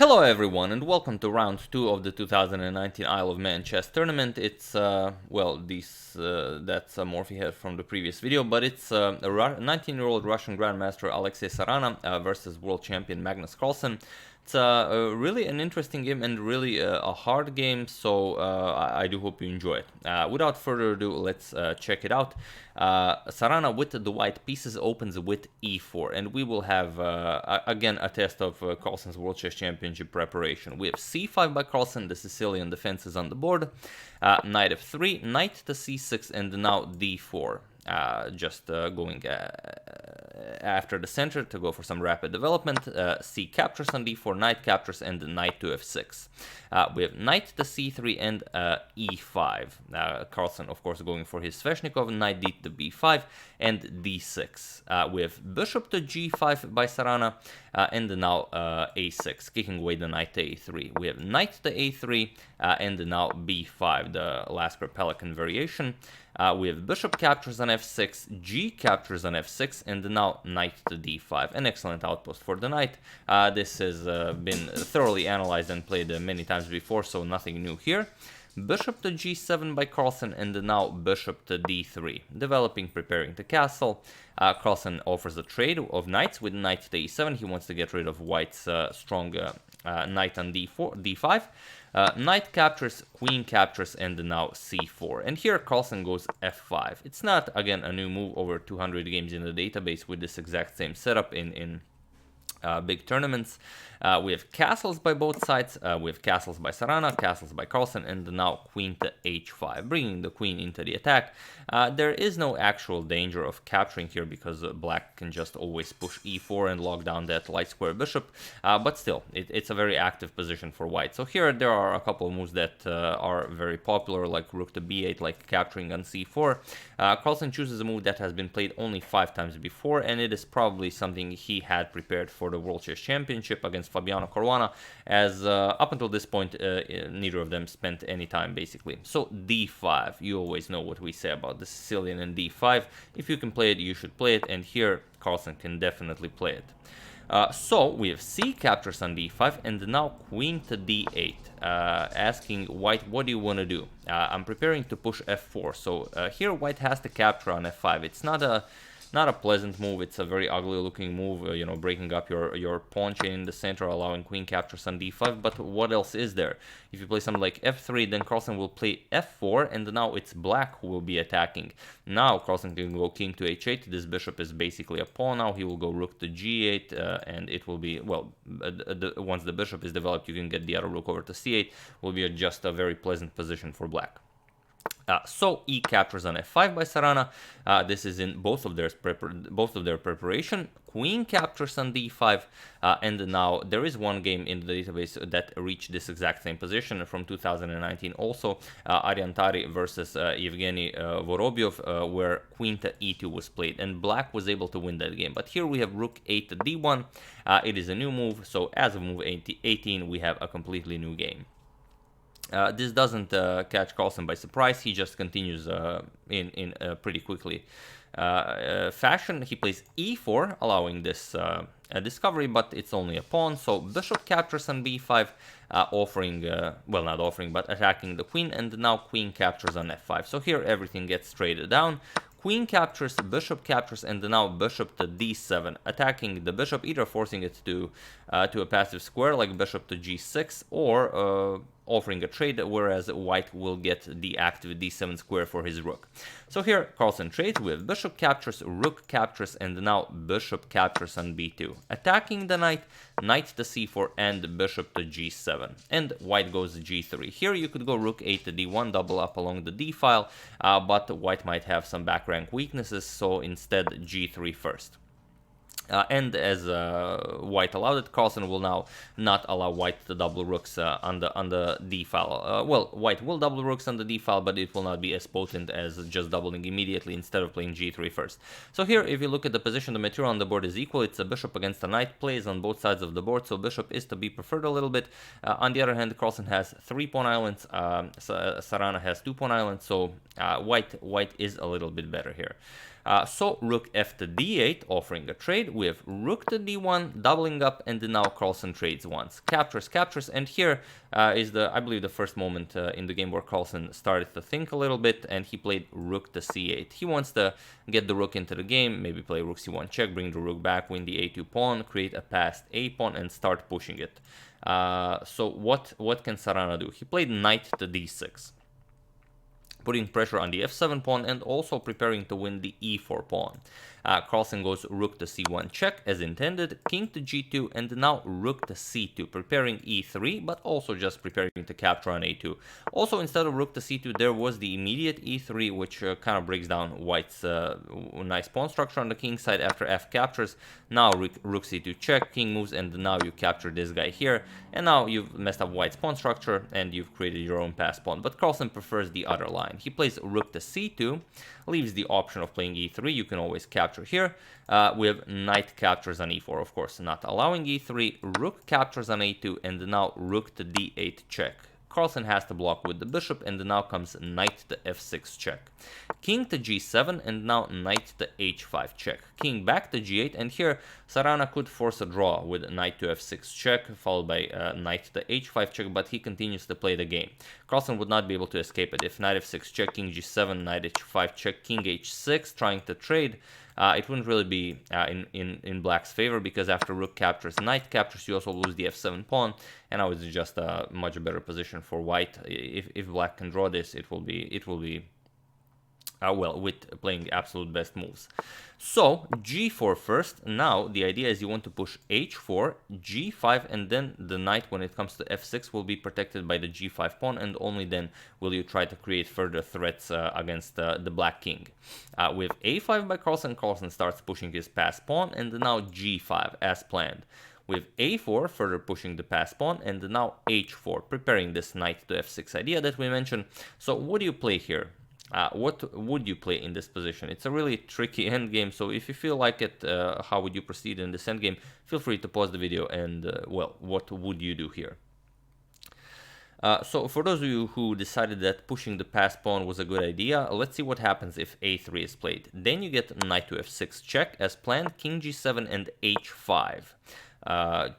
Hello everyone and welcome to round 2 of the 2019 Isle of Man chess tournament. It's, that's a Morphe head from the previous video, but it's a 19-year-old Russian Grandmaster Alexei Sarana versus world champion Magnus Carlsen. It's really an interesting game and really a hard game, so I do hope you enjoy it. Without further ado, let's check it out. Sarana with the white pieces opens with e4, and we will have again a test of Carlsen's World Chess Championship preparation. We have c5 by Carlsen, the Sicilian defense is on the board, knight f3, knight to c6, and now d4. Just going after the center to go for some rapid development. C captures on d4, knight captures, and knight to f6. We have knight to c3 and e5. Carlsen, of course, going for his Sveshnikov, knight d to b5 and d6. We have bishop to g5 by Sarana, and now a6, kicking away the knight to a3. We have knight to a3 and now b5, the last Pelikan variation. We have bishop captures on f6, g captures on f6, and now knight to d5. An excellent outpost for the knight. This has been thoroughly analyzed and played many times before, so nothing new here. Bishop to g7 by Carlsen, and now bishop to d3. Developing, preparing the castle. Carlsen offers a trade of knights with knight to e7. He wants to get rid of white's strong knight on d5. Knight captures, queen captures, and now c4. And here Carlsen goes f5. It's not, again, a new move, over 200 games in the database with this exact same setup in big tournaments. We have castles by both sides. We have castles by Sarana, castles by Carlsen, and now queen to h5, bringing the queen into the attack. There is no actual danger of capturing here because black can just always push e4 and lock down that light square bishop, but still, it's a very active position for white. So here there are a couple of moves that are very popular, like rook to b8, like capturing on c4. Carlsen chooses a move that has been played only 5 times before, and it is probably something he had prepared for the World Chess Championship against Fabiano Caruana, as up until this point neither of them spent any time basically. So d5, you always know what we say about the Sicilian and d5. If you can play it, you should play it, and here Carlsen can definitely play it. So we have c captures on d5, and now queen to d8, asking white, what do you want to do? I'm preparing to push f4, so here white has to capture on f5. It's not a pleasant move. It's a very ugly looking move, you know, breaking up your pawn chain in the center, allowing queen captures on d5. But what else is there? If you play something like f3, then Carlsen will play f4, and now it's black who will be attacking. Now Carlsen can go king to h8. This bishop is basically a pawn now. He will go rook to g8, and it will be, well, once the bishop is developed, you can get the other rook over to c8. Will be just a very pleasant position for black. So e captures on f5 by Sarana. This is in both of their preparation. Queen captures on d5, and now there is one game in the database that reached this exact same position from 2019 also, Ariantari versus Evgeny Vorobyov, where queen to e2 was played, and black was able to win that game. But here we have rook 8 to d1. It is a new move, so as of move 18 we have a completely new game. This doesn't catch Carlsen by surprise. He just continues in pretty quickly fashion. He plays e4, allowing this discovery, but it's only a pawn. So bishop captures on b5, offering, well, not offering, but attacking the queen, and now queen captures on f5. So here everything gets traded down. Queen captures, bishop captures, and now bishop to d7, attacking the bishop, either forcing it to a passive square like bishop to g6, or offering a trade, whereas white will get the active d7 square for his rook. So here Carlsen trades with bishop captures, rook captures, and now bishop captures on b2, attacking the knight, knight to c4, and bishop to g7, and white goes g3. Here you could go rook 8 to d1, double up along the d file, but white might have some back rank weaknesses, so instead g3 first. And as white allowed it, Carlsen will now not allow white to double rooks on the d file. Well, white will double rooks on the d file, but it will not be as potent as just doubling immediately instead of playing g3 first. So here, if you look at the position, the material on the board is equal. It's a bishop against a knight, plays on both sides of the board, so bishop is to be preferred a little bit. On the other hand, Carlsen has 3 pawn islands, Sarana has 2 pawn islands, so white is a little bit better here. So rook f to d8, offering a trade. We have rook to d1, doubling up, and now Carlsen trades once. Captures, captures, and here is I believe, the first moment in the game where Carlsen started to think a little bit, and he played rook to c8. He wants to get the rook into the game, maybe play rook c1 check, bring the rook back, win the a2 pawn, create a passed a pawn, and start pushing it. So what can Sarana do? He played knight to d6, putting pressure on the f7 pawn and also preparing to win the e4 pawn. Carlsen goes rook to c1 check as intended, king to g2, and now rook to c2, preparing e3, but also just preparing to capture on a2. Also, instead of rook to c2, there was the immediate e3, which kind of breaks down white's nice pawn structure on the king side after f captures. Now rook c2 check, king moves, and now you capture this guy here, and now you've messed up white's pawn structure, and you've created your own pass pawn. But Carlsen prefers the other line. He plays rook to c2, leaves the option of playing e3. You can always capture here. We have knight captures on e4, of course, not allowing e3. Rook captures on a2, and now rook to d8 check. Carlsen has to block with the bishop, and now comes knight to f6 check. King to g7, and now knight to h5 check. King back to g8, and here Sarana could force a draw with knight to f6 check, followed by knight to h5 check, but he continues to play the game. Carlsen would not be able to escape it. If knight f6 check, king g7, knight h5 check, king h6, trying to trade, it wouldn't really be in black's favor, because after rook captures, knight captures, you also lose the f7 pawn, and now it's just a much better position for white. If black can draw this, it will be well, with playing absolute best moves. So g4 first. Now the idea is you want to push h4, g5, and then the knight, when it comes to f6, will be protected by the g5 pawn, and only then will you try to create further threats against the black king. With a5 by Carlsen, Carlsen starts pushing his pass pawn, and now g5 as planned. With a4, further pushing the pass pawn, and now h4, preparing this knight to f6 idea that we mentioned. So what do you play here? What would you play in this position? It's a really tricky endgame, so if you feel like it, how would you proceed in this endgame? Feel free to pause the video and, well, what would you do here? So for those of you who decided that pushing the pass pawn was a good idea, let's see what happens if a3 is played. Then you get knight to f6 check as planned, king g7 and h5.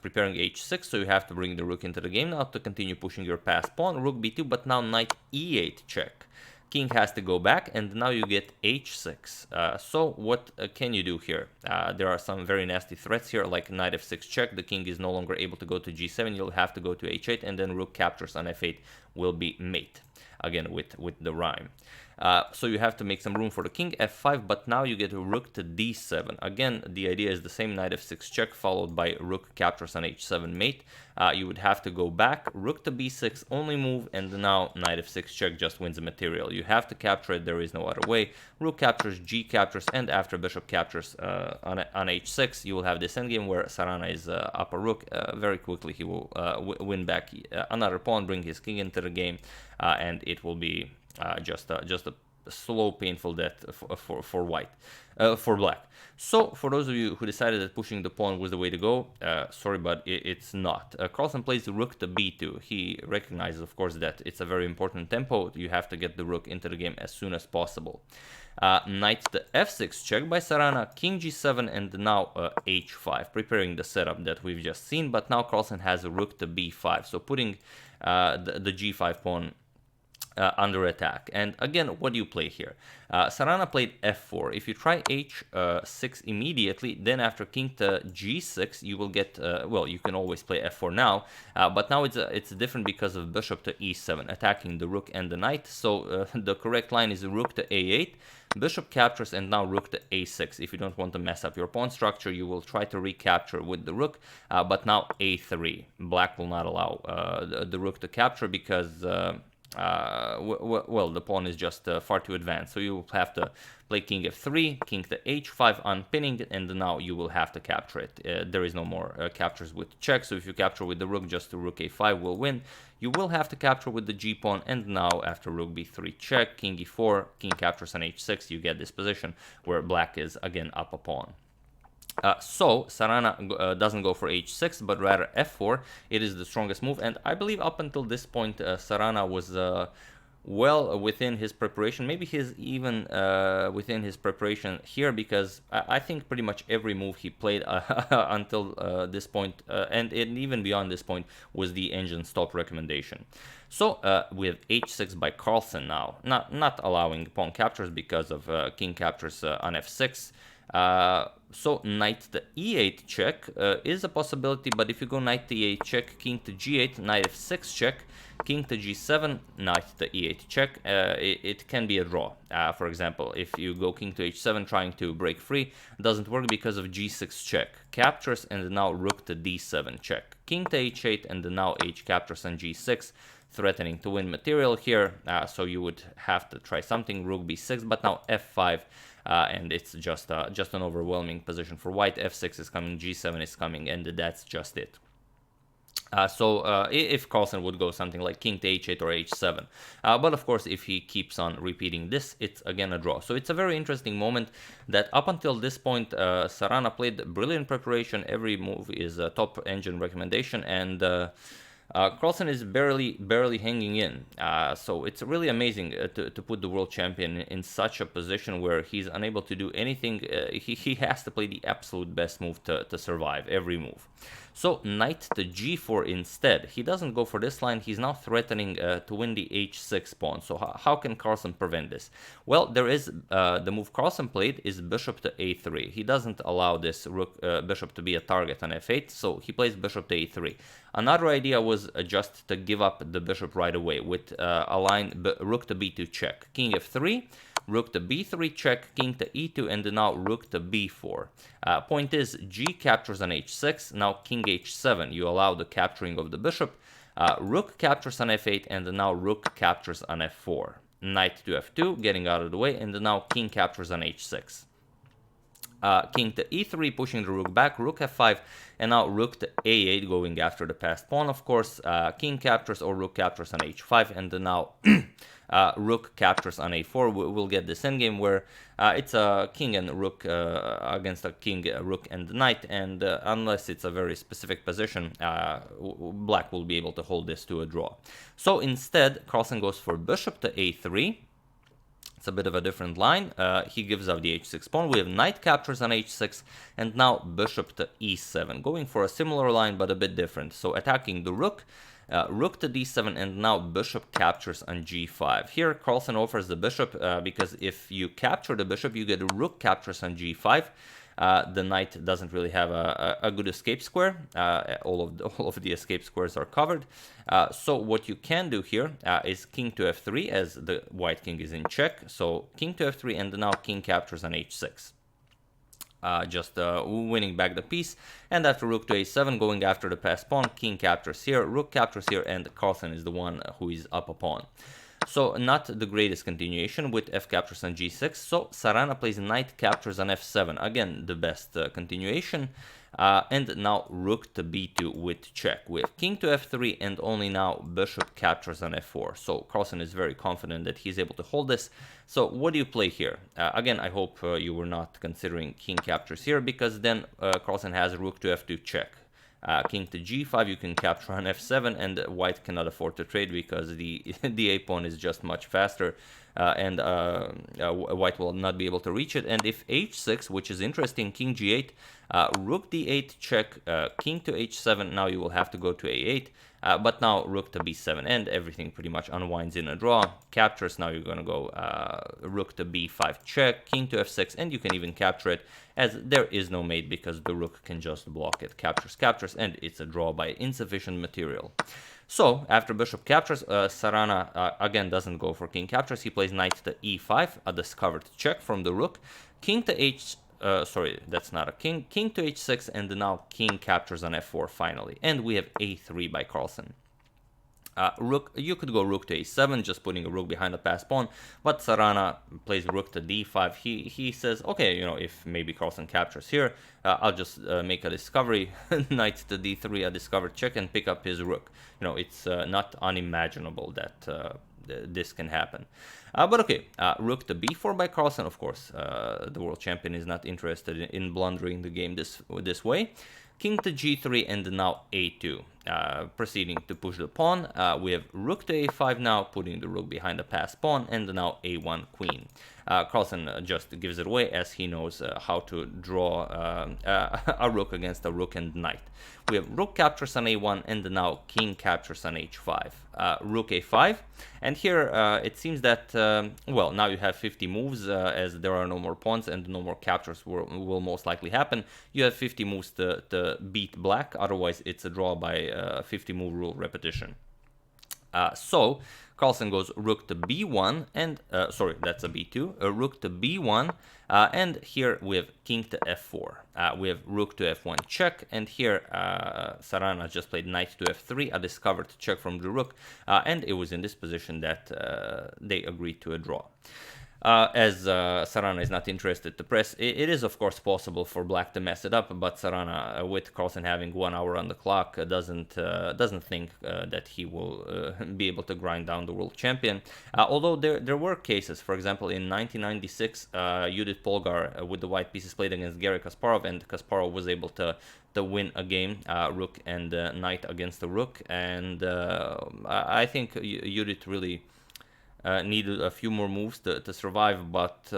Preparing h6, so you have to bring the rook into the game now to continue pushing your pass pawn. Rook b2, but now knight e8 check. King has to go back, and now you get h6. So what can you do here? There are some very nasty threats here, like knight f6 check. The king is no longer able to go to g7. You'll have to go to h8, and then rook captures on f8 will be mate. Again, with the rhyme. So you have to make some room for the king, f5, but now you get a rook to d7. Again, the idea is the same, knight f6 check, followed by rook captures on h7 mate. You would have to go back, rook to b6, only move, and now knight f6 check just wins the material. You have to capture it, there is no other way. Rook captures, g captures, and after bishop captures on h6, you will have this endgame where Sarana is up a rook. Very quickly he will win back another pawn, bring his king into the game, and it will be just a slow, painful death for white, for black. So for those of you who decided that pushing the pawn was the way to go, sorry, but it's not. Carlsen plays rook to b2. He recognizes, of course, that it's a very important tempo. You have to get the rook into the game as soon as possible. Knight to f6 check by Sarana, king g7, and now h5, preparing the setup that we've just seen. But now Carlsen has a rook to b5, so putting the g5 pawn under attack. And again, what do you play here? Sarana played f4. If you try h6 immediately, then after king to g6, you will get, well, you can always play f4 now, but now it's different because of bishop to e7, attacking the rook and the knight. So the correct line is rook to a8, bishop captures, and now rook to a6. If you don't want to mess up your pawn structure, you will try to recapture with the rook, but now a3. Black will not allow the rook to capture because well, the pawn is just far too advanced, so you will have to play king f3, king to h5, unpinning it, and now you will have to capture it. There is no more captures with check, so if you capture with the rook, just the rook a5 will win. You will have to capture with the g-pawn, and now after rook b3 check, king e4, king captures on h6, you get this position where black is again up a pawn. So Sarana doesn't go for h6, but rather f4. It is the strongest move, and I believe up until this point Sarana well within his preparation. Maybe he's even within his preparation here, because I think pretty much every move he played until this point, and even beyond this point, was the engine stop recommendation. So we have h6 by Carlsen now, not allowing pawn captures because of king captures on f6. So knight to e8 check is a possibility, but if you go knight to e8 check, king to g8, knight f6 check, king to g7, knight to e8 check, it can be a draw. For example, if you go king to h7 trying to break free, doesn't work because of g6 check, captures, and now rook to d7 check, king to h8, and now h captures on g6, threatening to win material here. So you would have to try something, rook b6, but now f5, and it's just an overwhelming position for white. f6 is coming, g7 is coming, and that's just it. So if Carlsen would go something like king to h8 or h7, but of course if he keeps on repeating this, it's again a draw. So it's a very interesting moment that up until this point Sarana played brilliant preparation. Every move is a top engine recommendation, and Carlsen is barely hanging in. So it's really amazing to put the world champion in such a position where he's unable to do anything. He has to play the absolute best move to survive every move. So knight to g4 instead. He doesn't go for this line. He's now threatening to win the h6 pawn. So how can Carlsen prevent this? Well, there is the move Carlsen played is bishop to a3. He doesn't allow this bishop to be a target on f8, so he plays bishop to a3. Another idea was just to give up the bishop right away with a line rook to b2 check, king f3, rook to b3 check, king to e2, and now rook to b4. Point is, g captures on h6, now king h7, you allow the capturing of the bishop, rook captures on f8, and now rook captures on f4. Knight to f2, getting out of the way, and now king captures on h6. King to e3, pushing the rook back, rook f5, and now rook to a8, going after the passed pawn, of course. King captures or rook captures on h5, and now rook captures on a4. We'll get this endgame where it's a king and rook against a king, rook, and knight, and unless it's a very specific position, black will be able to hold this to a draw. So instead, Carlsen goes for bishop to a3. It's a bit of a different line. He gives up the h6 pawn. We have knight captures on h6, and now bishop to e7, going for a similar line but a bit different. So attacking the rook, rook to d7, and now bishop captures on g5. Here Carlsen offers the bishop because if you capture the bishop, you get rook captures on g5. The knight doesn't really have a good escape square. All of the escape squares are covered. So what you can do here is king to f3, as the white king is in check. So king to f3, and now king captures on h6. Just winning back the piece, and after rook to a7, going after the passed pawn, king captures here, rook captures here, and Carlsen is the one who is up a pawn. So not the greatest continuation with f captures on g6. So Sarana plays knight captures on f7. Again, the best continuation. And now rook to b2 with check. We have king to f3, and only now bishop captures on f4. So Carlsen is very confident that he's able to hold this. So what do you play here? Again, I hope you were not considering king captures here, because then Carlsen has rook to f2 check. King to g5, you can capture on f7, and white cannot afford to trade because the a pawn is just much faster, and white will not be able to reach it. And if h6, which is interesting, king g8, rook d8 check, king to h7, now you will have to go to a8, but now rook to b7, and everything pretty much unwinds in a draw. Captures, now you're going to go rook to b5 check, king to f6, and you can even capture it, as there is no mate because the rook can just block it. Captures, and it's a draw by insufficient material. So after bishop captures, Sarana again doesn't go for king captures. He plays knight to e5, a discovered check from the rook, king to sorry, that's not a king, king to h6, and now king captures on f4 finally. And we have a3 by Carlsen. Rook, you could go rook to a7, just putting a rook behind the passed pawn, but Sarana plays rook to d5. He says, okay, you know, if maybe Carlsen captures here, I'll just make a discovery, knight to d3, a discovered check, and pick up his rook. You know, it's not unimaginable that this can happen. But okay, rook to b4 by Carlsen. Of course, the world champion is not interested in blundering the game this way. King to g3, and now a2. proceeding to push the pawn. We have rook to a5 now, putting the rook behind the passed pawn, and now a1 queen. Carlsen just gives it away as he knows how to draw a rook against a rook and knight. We have rook captures on a1, and now king captures on h5. Rook a5, and here it seems that, well, now you have 50 moves, as there are no more pawns and no more captures will most likely happen. You have 50 moves to beat black, otherwise it's a draw by 50 move rule repetition. So Carlsen goes rook to b1, and sorry, that's a b2, rook to b1, and here we have king to f4. We have rook to f1 check, and here Sarana just played knight to f3, a discovered check from the rook, and it was in this position that they agreed to a draw. As Sarana is not interested to press, it is of course possible for black to mess it up, but Sarana, with Carlsen having 1 hour on the clock, doesn't think that he will be able to grind down the world champion. Although there were cases, for example, in 1996, Judith Polgar with the white pieces played against Garry Kasparov, and Kasparov was able to win a game, rook and knight against the rook, and I think Judith really needed a few more moves to survive, but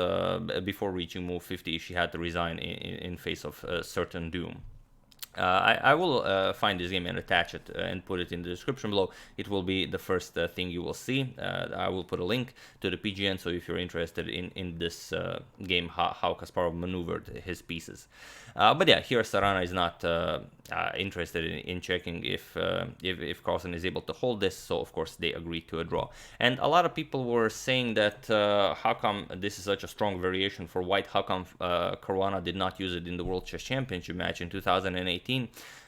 before reaching move 50 she had to resign in face of certain doom. I will find this game and attach it and put it in the description below. It will be the first thing you will see. I will put a link to the PGN, so if you're interested in this game, how Kasparov maneuvered his pieces. But yeah, here Sarana is not interested in checking if Carlsen is able to hold this, so of course they agreed to a draw. And a lot of people were saying that how come this is such a strong variation for white, how come Caruana did not use it in the World Chess Championship match in 2018.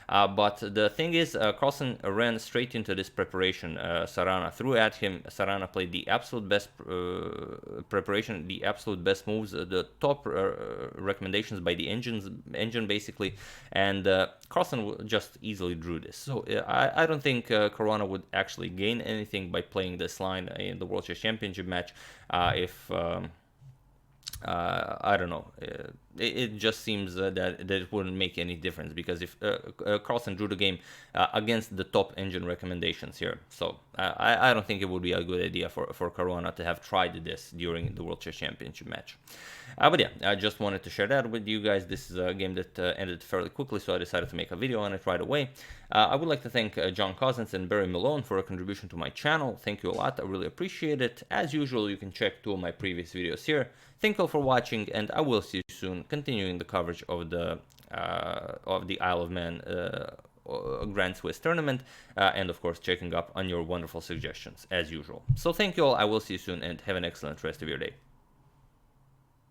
But the thing is, Carlsen ran straight into this preparation. Sarana threw at him. Sarana played the absolute best preparation, the absolute best moves, the top recommendations by the engine basically, and Carlsen just easily drew this. So I don't think Caruana would actually gain anything by playing this line in the World Chess Championship match. If I don't know, it just seems that it wouldn't make any difference, because if Carlsen drew the game against the top engine recommendations here, so I don't think it would be a good idea for Caruana to have tried this during the World Chess Championship match. But yeah, I just wanted to share that with you guys. This is a game that ended fairly quickly, so I decided to make a video on it right away. I would like to thank John Cousins and Barry Malone for a contribution to my channel. Thank you a lot, I really appreciate it. As usual, you can check 2 of my previous videos here. Thank you all for watching, and I will see you soon, continuing the coverage of the Isle of Man Grand Swiss tournament, and of course checking up on your wonderful suggestions as usual. So thank you all, I will see you soon, and have an excellent rest of your day.